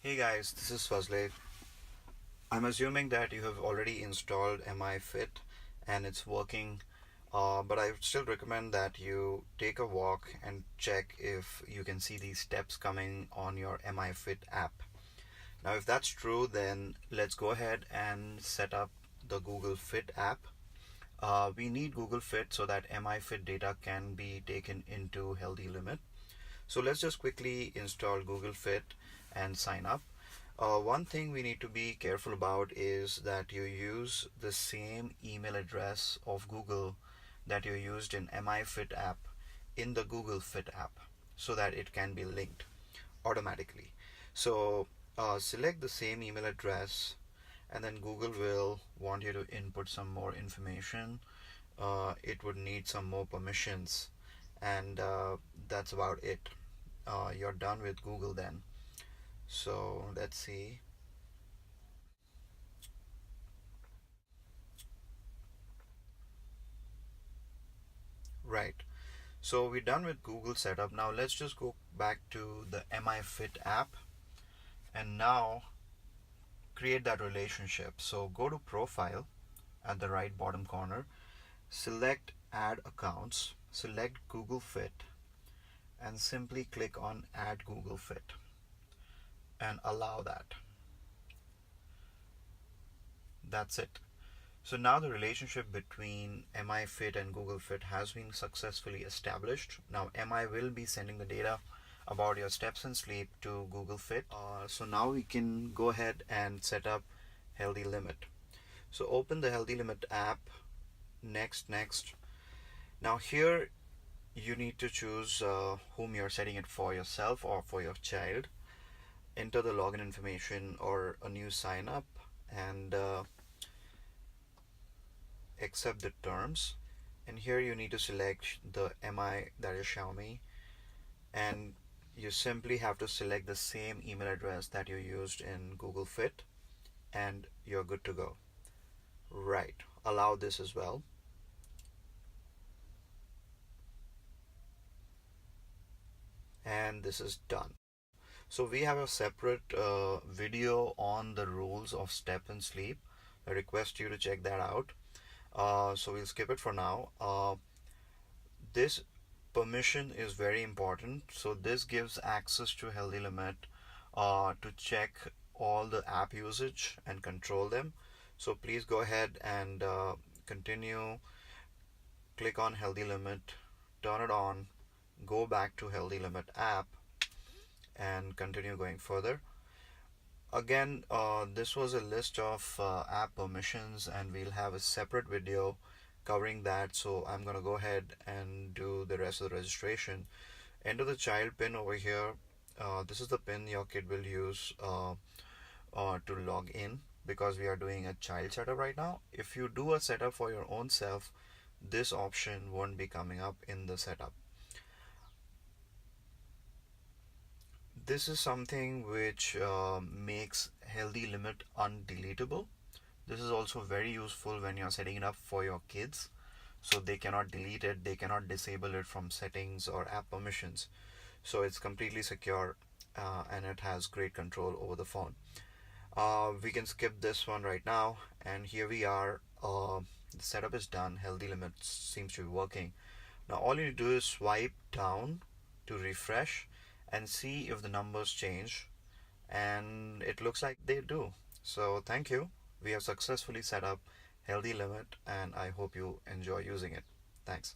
Hey guys, this is Fazle. I'm assuming that you have already installed MiFit and it's working, but I would still recommend that you take a walk and check if you can see these steps coming on your MiFit app. Now, if that's true, then let's go ahead and set up the Google Fit app. We need Google Fit so that MiFit data can be taken into Healthy Limit. So let's just quickly install Google Fit and sign up. One thing we need to be careful about is that you use the same email address of Google that you used in MiFit app in the Google Fit app so that it can be linked automatically. So select the same email address, and then Google will want you to input some more information. It would need some more permissions, and that's about it. You're done with Google then. So let's see. Right. So we're done with Google setup. Now let's just go back to the MiFit app and now create that relationship. So go to profile at the right bottom corner, select add accounts, select Google Fit, and simply click on add Google Fit and allow that. That's it. So now the relationship between MiFit and Google Fit has been successfully established. Now MI will be sending the data about your steps and sleep to Google Fit. So now we can go ahead and set up Healthy Limit. So open the Healthy Limit app. Next. Now here you need to choose whom you're setting it for, yourself or for your child. Enter the login information or a new sign up, and accept the terms. And here you need to select the MI, that is Xiaomi, and you simply have to select the same email address that you used in Google Fit and you're good to go. Right, allow this as well. And this is done. So we have a separate video on the rules of step and sleep. I request you to check that out. So we'll skip it for now. This permission is very important. So this gives access to Healthy Limit to check all the app usage and control them. So please go ahead and continue. Click on Healthy Limit, turn it on, go back to Healthy Limit app, and continue going further. Again, this was a list of app permissions, and we'll have a separate video covering that. So I'm going to go ahead and do the rest of the registration. Enter the child pin over here. This is the pin your kid will use to log in, because we are doing a child setup right now. If you do a setup for your own self, this option won't be coming up in the setup. This is something which makes Healthy Limit undeletable. This is also very useful when you're setting it up for your kids, so they cannot delete it, they cannot disable it from settings or app permissions. So it's completely secure, and it has great control over the phone. We can skip this one right now, and here we are. The setup is done. Healthy Limit seems to be working. Now all you need to do is swipe down to refresh and see if the numbers change, and it looks like they do. So thank you. We have successfully set up Healthy Limit, and I hope you enjoy using it. Thanks.